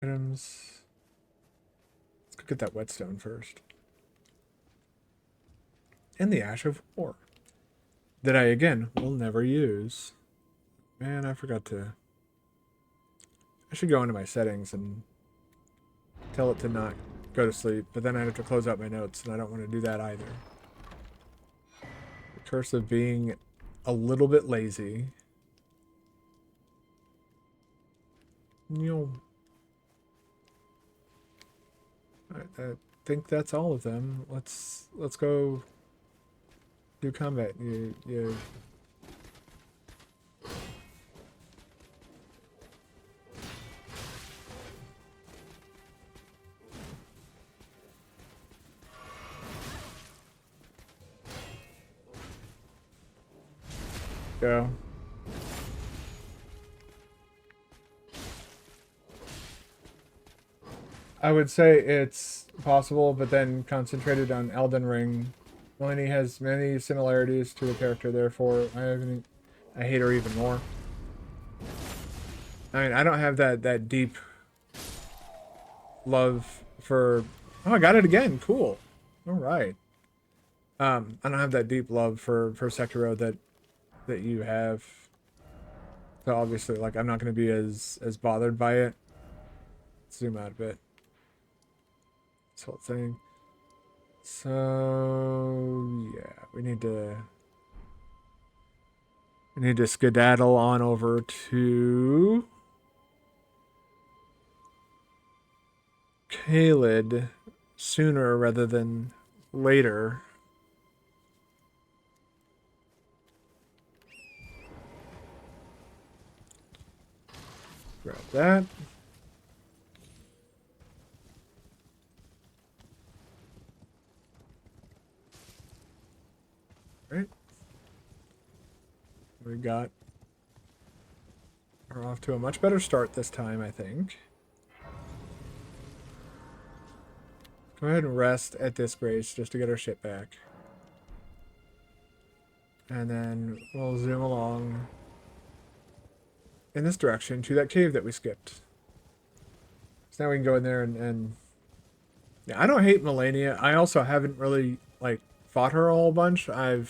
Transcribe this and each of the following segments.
Items. Let's go get that whetstone first. And the Ash of War. That I, again, will never use. Man, I forgot to... I should go into my settings and tell it to not go to sleep. But then I'd have to close out my notes, and I don't want to do that either. The curse of being a little bit lazy. I think that's all of them. Let's go do combat. You go. I would say it's possible, but then concentrated on Elden Ring. Melanie has many similarities to the character, therefore I hate her even more. I mean, I don't have that deep love for... Oh, I got it again. Cool. All right. I don't have that deep love for Sekiro that you have. So obviously, like, I'm not going to be as bothered by it. Zoom out a bit. This whole thing. So yeah, we need to skedaddle on over to Caelid sooner rather than later. Grab that. Right. We got... We're off to a much better start this time, I think. Go ahead and rest at this grace just to get our shit back. And then we'll zoom along in this direction to that cave that we skipped. So now we can go in there and yeah, I don't hate Melania. I also haven't really, like, fought her a whole bunch. I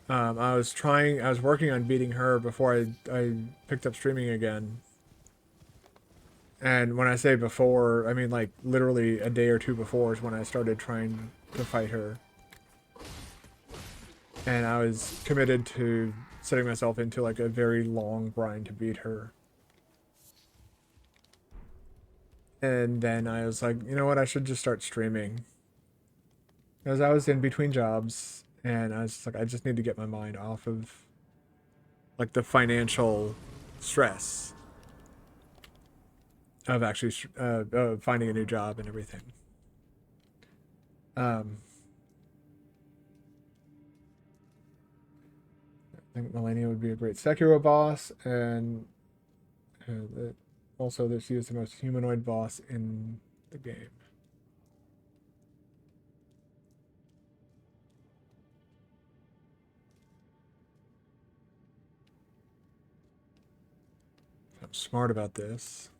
was working on beating her before I picked up streaming again. And when I say before, I mean like literally a day or two before is when I started trying to fight her. And I was committed to setting myself into like a very long grind to beat her. And then I was like, you know what, I should just start streaming. Because I was in between jobs, and I was just like, I just need to get my mind off of like the financial stress of actually finding a new job and everything. I think Melania would be a great Sekiro boss, and also that she is the most humanoid boss in the game. I'm smart about this.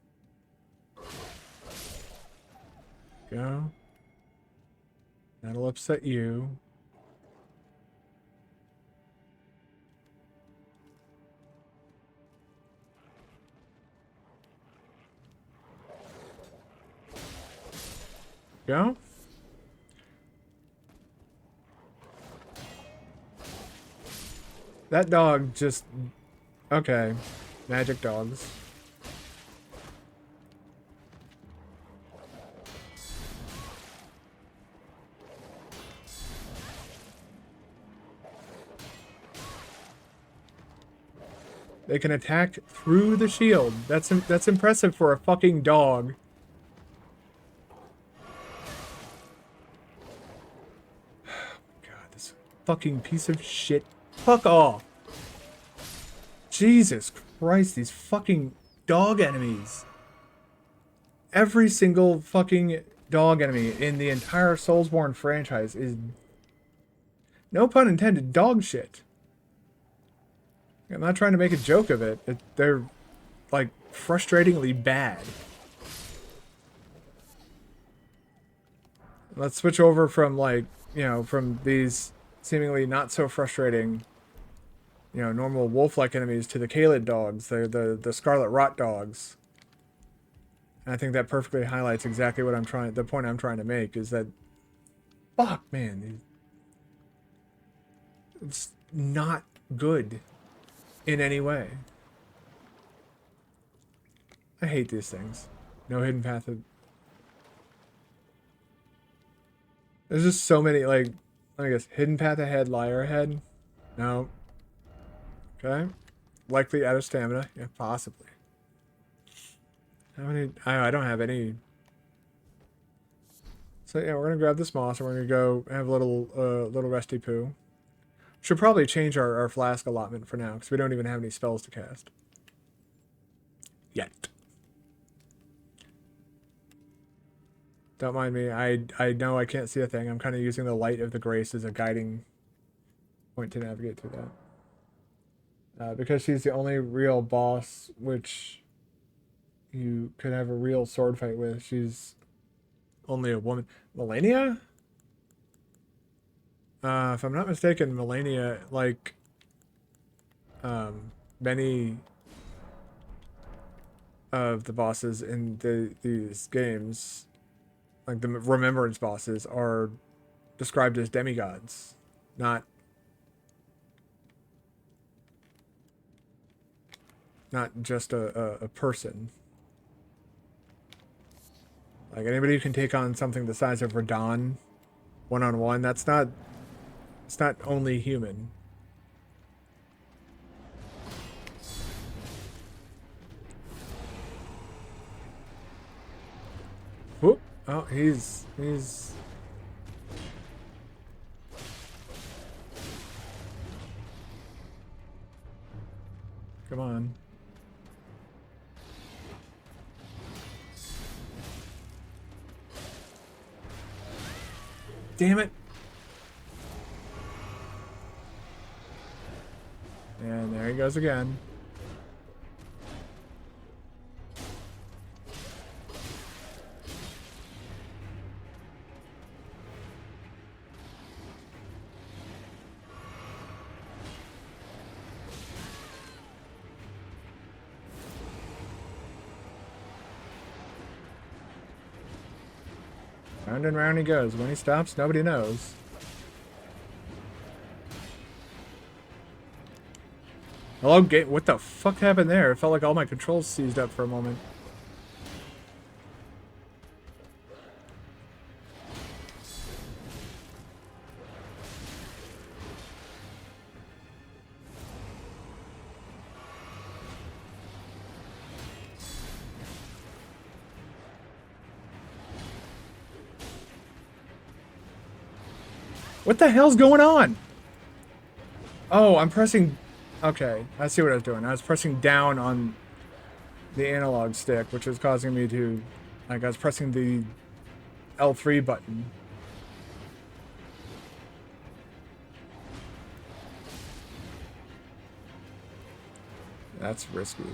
Go. That'll upset you. Go. That dog just... Okay. Magic dogs. They can attack through the shield. That's impressive for a fucking dog. God, this fucking piece of shit. Fuck off. Jesus Christ, these fucking dog enemies. Every single fucking dog enemy in the entire Soulsborne franchise is, no pun intended, dog shit. I'm not trying to make a joke of it. They're like frustratingly bad. Let's switch over from, like, you know, from these seemingly not so frustrating, you know, normal wolf-like enemies to the Kaled dogs, the Scarlet Rot dogs. And I think that perfectly highlights exactly what the point I'm trying to make is that, fuck, man, it's not good in any way. I hate these things. No hidden path of... There's just so many, like, I guess, hidden path ahead, liar ahead. No. Okay. Likely out of stamina. Yeah, possibly. How many? I don't have any. So yeah, we're gonna grab this moss and we're gonna go have a little resty poo. Should probably change our flask allotment for now because we don't even have any spells to cast yet. Don't mind me. I know I can't see a thing. I'm kind of using the light of the grace as a guiding point to navigate through that. Because she's the only real boss which you could have a real sword fight with. She's only a woman. Melania? If I'm not mistaken, Melania, like, many of the bosses in these games, like the Remembrance bosses, are described as demigods, not just a person. Like, anybody who can take on something the size of Radon one-on-one, it's not only human. Whoop. Oh, he's... Come on. Damn it. And there he goes again. Round and round he goes. When he stops, nobody knows. Hello, game. What the fuck happened there? It felt like all my controls seized up for a moment. What the hell's going on? Oh, I'm pressing... Okay, I see what I was doing. I was pressing down on the analog stick, which was causing me to... Like, I was pressing the L3 button. That's risky.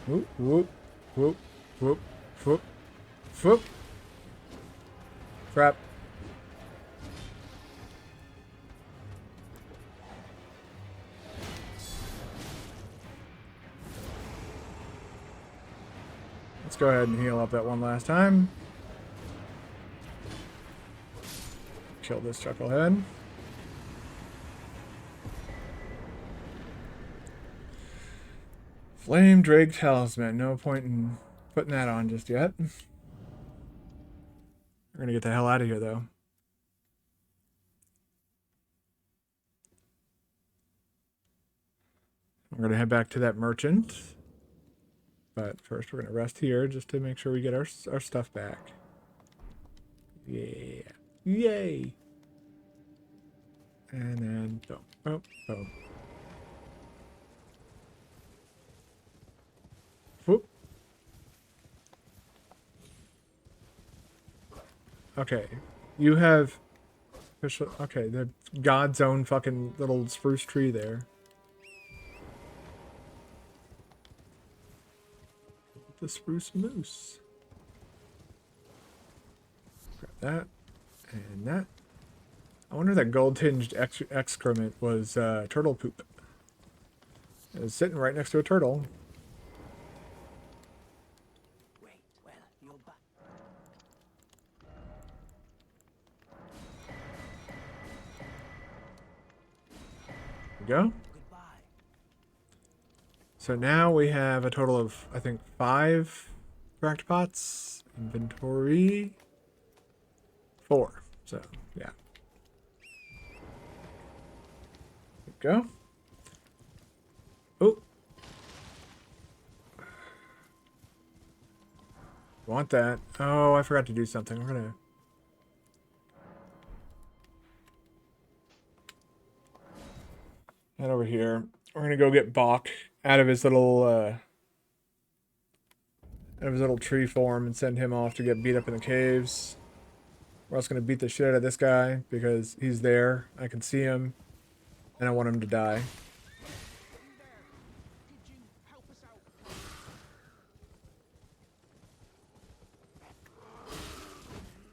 Whoop, whoop, whoop, whoop, whoop, whoop. Crap. Let's go ahead and heal up that one last time. Kill this chucklehead. Flame Drake Talisman. No point in putting that on just yet. We're gonna get the hell out of here, though. We're gonna head back to that merchant. But first we're gonna rest here just to make sure we get our stuff back. Yeah. Yay! And then boom. Oh, boom. Whoop. Okay. You have official... Okay, the God's own fucking little spruce tree there. spruce moose. Grab that and that. I wonder if that gold-tinged excrement was turtle poop. It was sitting right next to a turtle. Wait, well, you're back. There we go. Goodbye. So now we have a total of, I think, 5 cracked pots. Inventory 4. So, yeah. There we go. Oh. Want that. Oh, I forgot to do something. We're gonna... head over here. We're gonna go get Bach out of his little tree form and send him off to get beat up in the caves. We're also gonna beat the shit out of this guy because he's there. I can see him, and I want him to die.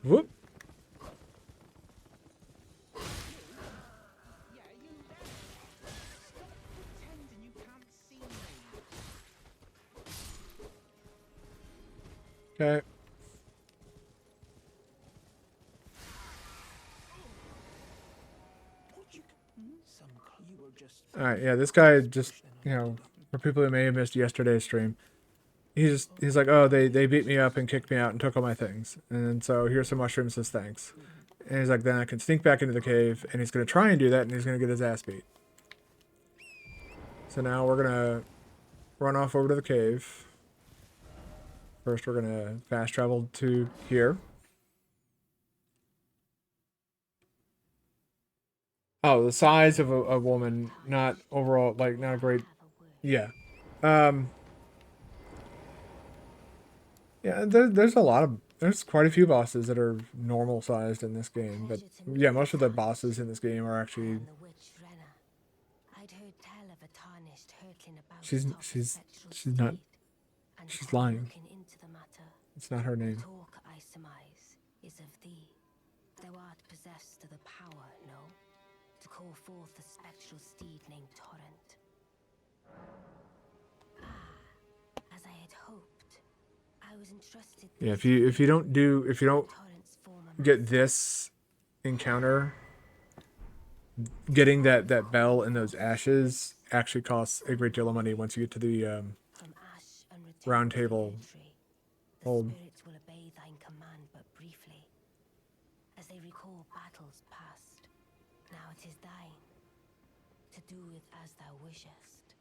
Whoop. Okay. Alright, yeah, this guy just, you know, for people who may have missed yesterday's stream, he's like, oh, they beat me up and kicked me out and took all my things. And so here's some mushrooms as thanks. And he's like, then I can sneak back into the cave, and he's going to try and do that, and he's going to get his ass beat. So now we're going to run off over to the cave. First, we're going to fast travel to here. Oh, the size of a woman, not overall, like, not a great... Yeah. Yeah, there's a lot of... There's quite a few bosses that are normal sized in this game, but yeah, most of the bosses in this game are actually... She's not... She's lying. It's not her name. Thou art possessed of the power, no? To call forth the spectral steed named Torrent. Ah, as I had hoped. I was entrusted. Yeah, if you don't get this encounter, getting that bell and those ashes actually costs a great deal of money once you get to the round table. Hold. Spirits will obey thine command but briefly, as they recall battles past. Now it is thine, to do with as thou wishest.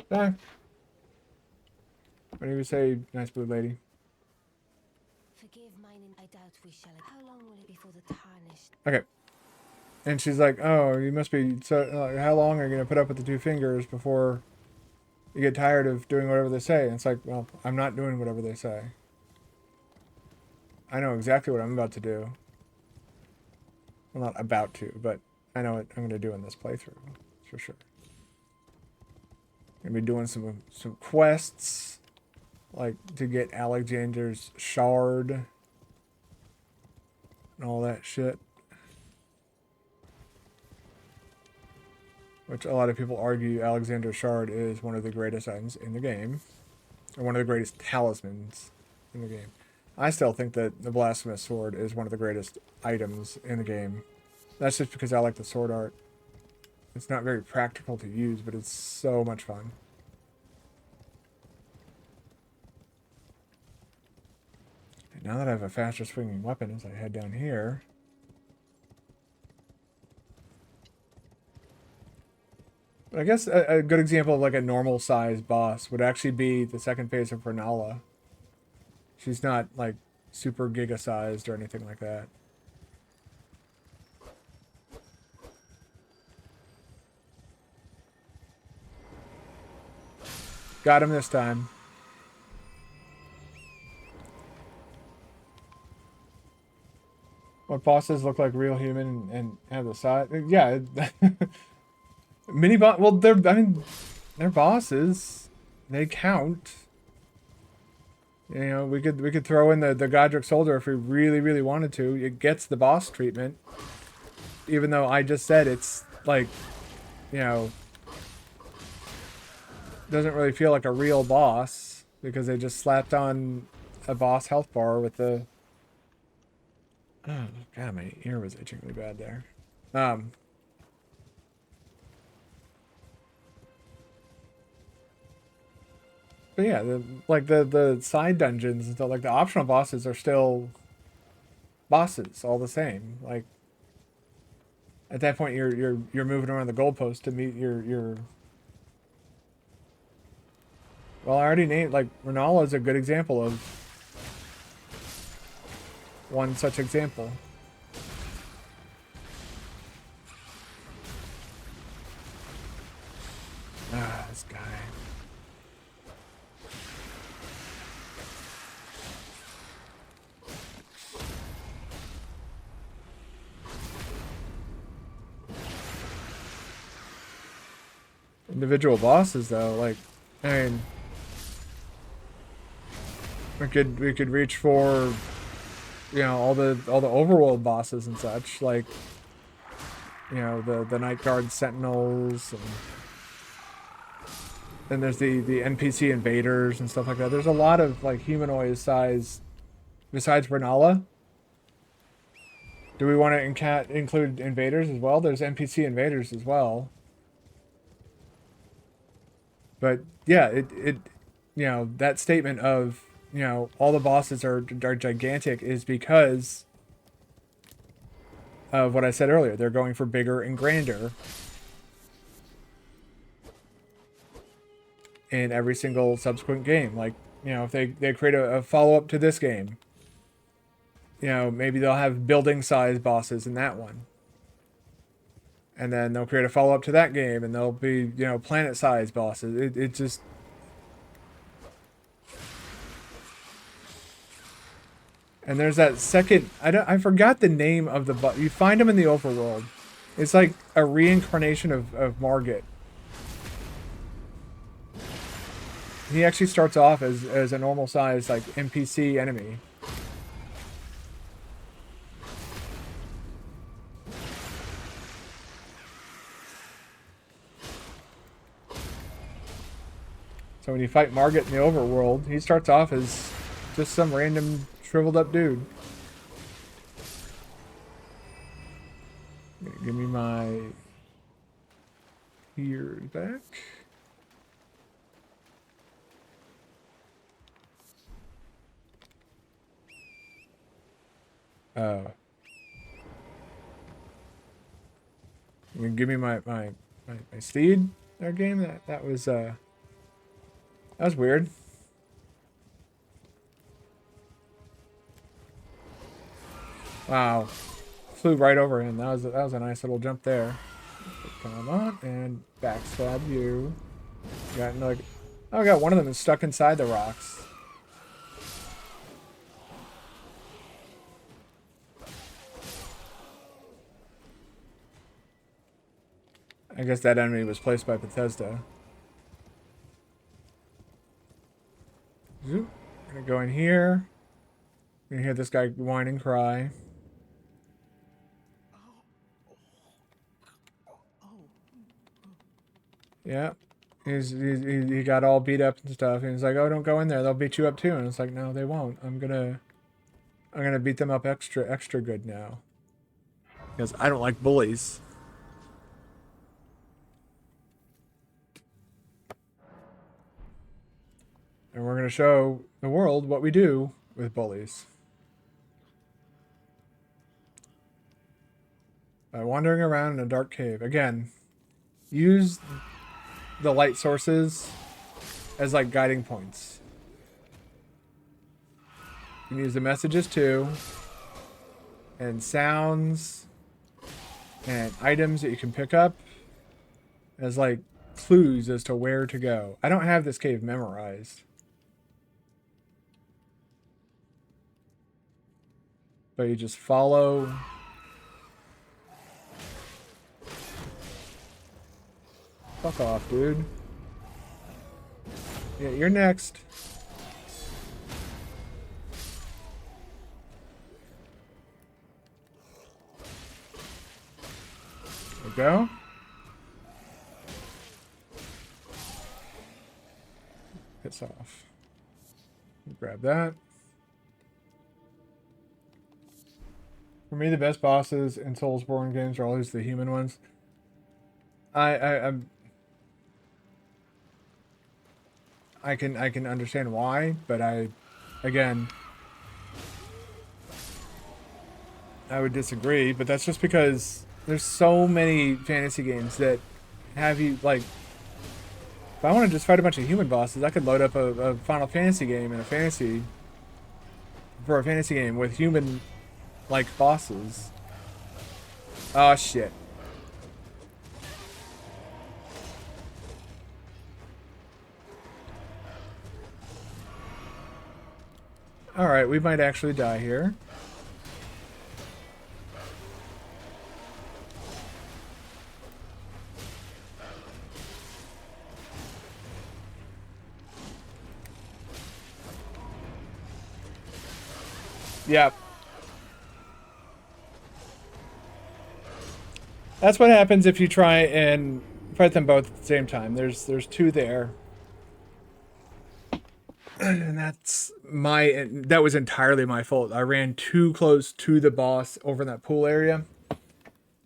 Bye. What do you say, nice blue lady? Forgive mine, and I doubt we shall. How long will it be for the tarnished? Okay. And she's like, oh, you must be... So, how long are you going to put up with the 2 fingers before you get tired of doing whatever they say? And it's like, well, I'm not doing whatever they say. I know exactly what I'm about to do. Well, not about to, but I know what I'm going to do in this playthrough, for sure. I'm going to be doing some quests, like to get Alexander's shard and all that shit. Which a lot of people argue Alexander's shard is one of the greatest items in the game. Or one of the greatest talismans in the game. I still think that the Blasphemous Sword is one of the greatest items in the game. That's just because I like the sword art. It's not very practical to use, but it's so much fun. And now that I have a faster swinging weapon as I head down here... I guess a good example of like a normal size boss would actually be the second phase of Renala. She's not like super giga sized or anything like that. Got him this time. What bosses look like real human and have the size? Yeah. Mini boss. Well, they're bosses. they count. You know, we could throw in the Godric Soldier if we really wanted to. It gets the boss treatment, even though I just said it's like, you know, doesn't really feel like a real boss because they just slapped on a boss health bar with the. Oh god, my ear was itching really bad there. But yeah, the side dungeons and stuff, like the optional bosses are still bosses all the same. Like at that point, you're moving around the goalpost to meet your. Well, I already named like Renala is a good example of one such example. Ah, this guy. Individual bosses though, like, I mean, we could reach for, you know, all the overworld bosses and such, like, you know, the Night Guard Sentinels, and then there's the NPC invaders and stuff like that. There's a lot of like humanoid size besides Renala. Do we want to include invaders as well? There's NPC invaders as well. But yeah, it you know, that statement of, you know, all the bosses are gigantic is because of what I said earlier. They're going for bigger and grander in every single subsequent game. Like, you know, if they create a follow-up to this game, you know, maybe they'll have building size bosses in that one. And then they'll create a follow-up to that game and they'll be, you know, planet size bosses. It just. And there's that second, I forgot the name of the you find him in the overworld. It's like a reincarnation of Margit. He actually starts off as a normal size like NPC enemy. So when you fight Margit in the overworld, he starts off as just some random shriveled up dude. Give me my ears back. You can give me my steed there game. That was weird. Wow. Flew right over him. That was a nice little jump there. Come on and backstab you. Got like, oh, I got one of them is stuck inside the rocks. I guess that enemy was placed by Bethesda. Zoop. Gonna go in here. Gonna hear this guy whine and cry. Yeah. He got all beat up and stuff. And he's like, oh, don't go in there. They'll beat you up too. And it's like, no, they won't. I'm gonna beat them up extra good now. Because I don't like bullies. And we're gonna show the world what we do with bullies. By wandering around in a dark cave. Again, use the light sources as like guiding points. You can use the messages too, and sounds, and items that you can pick up as like clues as to where to go. I don't have this cave memorized, but you just follow. Fuck off, dude. Yeah, you're next. There we go. Piss off. Grab that. For me, the best bosses in Soulsborne games are always the human ones. I'm I can understand why, but again, I would disagree. But that's just because there's so many fantasy games that have you like. If I want to just fight a bunch of human bosses, I could load up a Final Fantasy game and a fantasy for a fantasy game with human like bosses. Oh shit. Alright, we might actually die here. Yep. That's what happens if you try and fight them both at the same time. There's two there. And that was entirely my fault. I ran too close to the boss over in that pool area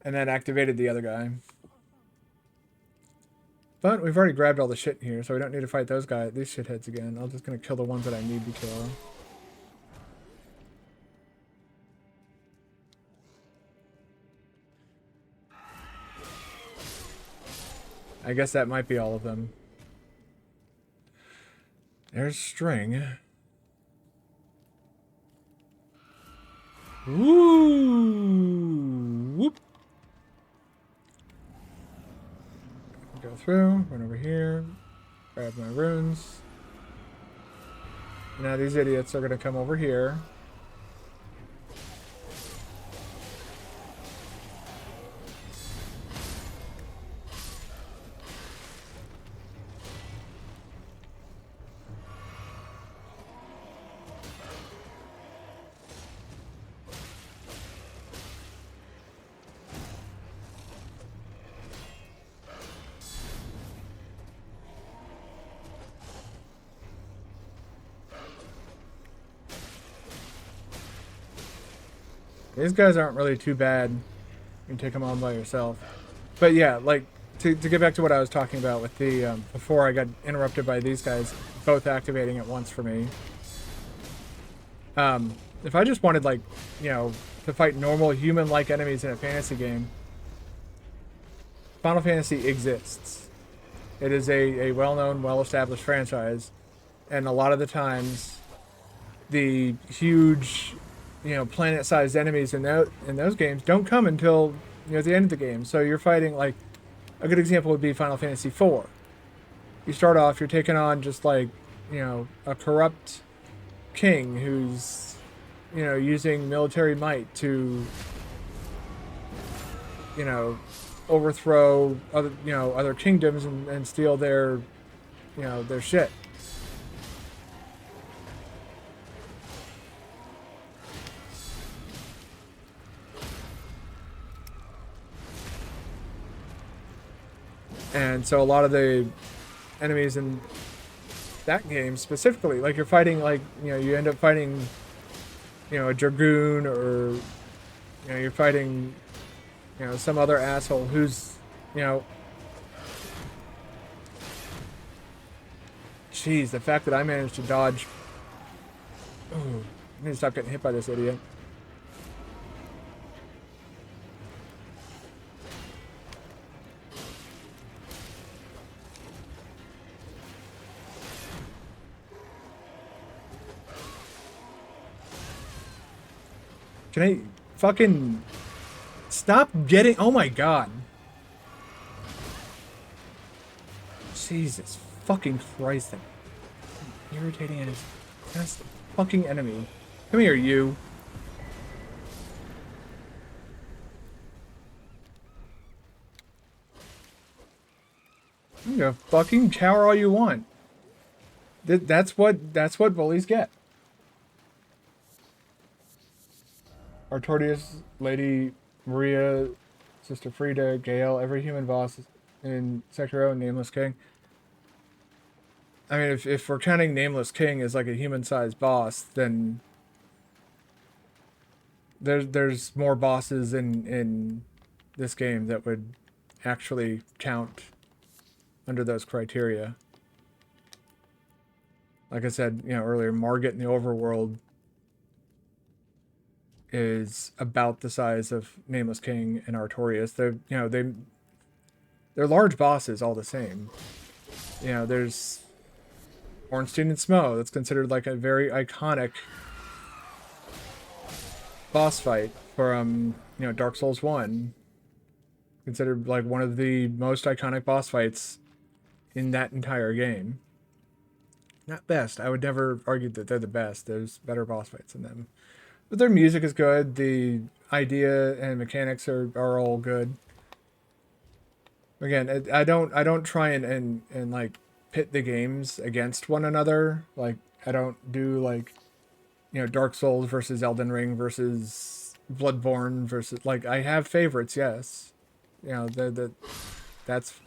and then activated the other guy. But we've already grabbed all the shit in here, so we don't need to fight these shitheads again. I'm just gonna kill the ones that I need to kill. I guess that might be all of them. There's string. Ooh. Whoop. Go through, run over here, grab my runes. Now these idiots are gonna come over here. These guys aren't really too bad. You can take them on by yourself. But yeah, like, to get back to what I was talking about with the, before I got interrupted by these guys both activating at once for me. If I just wanted, like, you know, to fight normal human-like enemies in a fantasy game, Final Fantasy exists. It is a well-known, well-established franchise. And a lot of the times, the huge, you know, planet-sized enemies in those games don't come until, you know, the end of the game. So you're fighting, like, a good example would be Final Fantasy IV. You start off, you're taking on just like, you know, a corrupt king who's, you know, using military might to, you know, overthrow other kingdoms and steal their, you know, their shit. And so a lot of the enemies in that game specifically, like you're fighting, like, you know, you end up fighting, you know, a dragoon, or, you know, you're fighting, you know, some other asshole who's, you know, jeez, the fact that I managed to dodge. Ooh, I need to stop getting hit by this idiot. Can I fucking stop getting... Oh my god. Jesus fucking Christ. Irritating enemy. That's the fucking enemy. Come here, you. I'm gonna fucking cower all you want. That's what bullies get. Artorias, Lady Maria, Sister Frida, Gale, every human boss in Sekiro and Nameless King. I mean, if we're counting Nameless King as like a human-sized boss, then there's more bosses in this game that would actually count under those criteria. Like I said, earlier, Margit in the overworld is about the size of Nameless King and Artorias. They're large bosses all the same. There's Ornstein and Smo. That's considered like a very iconic boss fight from Dark Souls 1. Considered like one of the most iconic boss fights in that entire game. Not best. I would never argue that they're the best. There's better boss fights in them. But their music is good. The idea and mechanics are all good. Again, I don't try and like pit the games against one another. Like I don't do like Dark Souls versus Elden Ring versus Bloodborne versus like I have favorites, yes. That's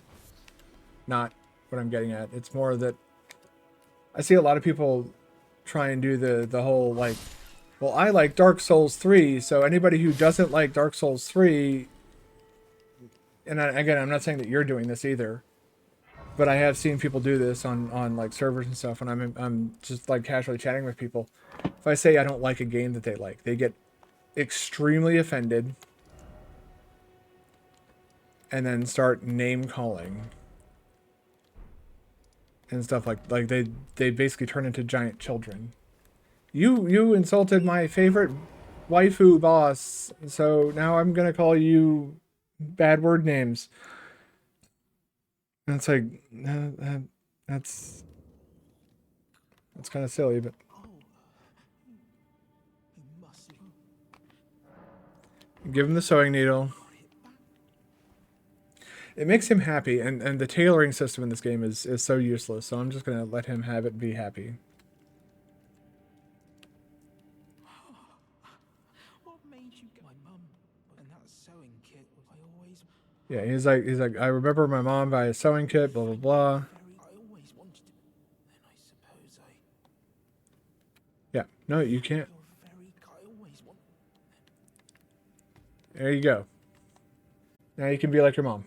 not what I'm getting at. It's more that I see a lot of people try and do the whole like, well, I like Dark Souls 3, so anybody who doesn't like Dark Souls 3, and again, I'm not saying that you're doing this either, but I have seen people do this on like servers and stuff, and I'm just like casually chatting with people. If I say I don't like a game that they like, they get extremely offended and then start name calling and stuff like they basically turn into giant children. You insulted my favorite waifu boss, so now I'm gonna call you bad word names. And it's like that's kind of silly, but give him the sewing needle. It makes him happy, and the tailoring system in this game is so useless, so I'm just gonna let him have it and be happy. What made you get my mum? And that sewing kit, I always. Yeah, he's like, I remember my mom buy a sewing kit, blah blah blah. I always wanted it. Then I suppose I. Yeah, no, you can't. You're very. I always want. There you go. Now you can be like your mom.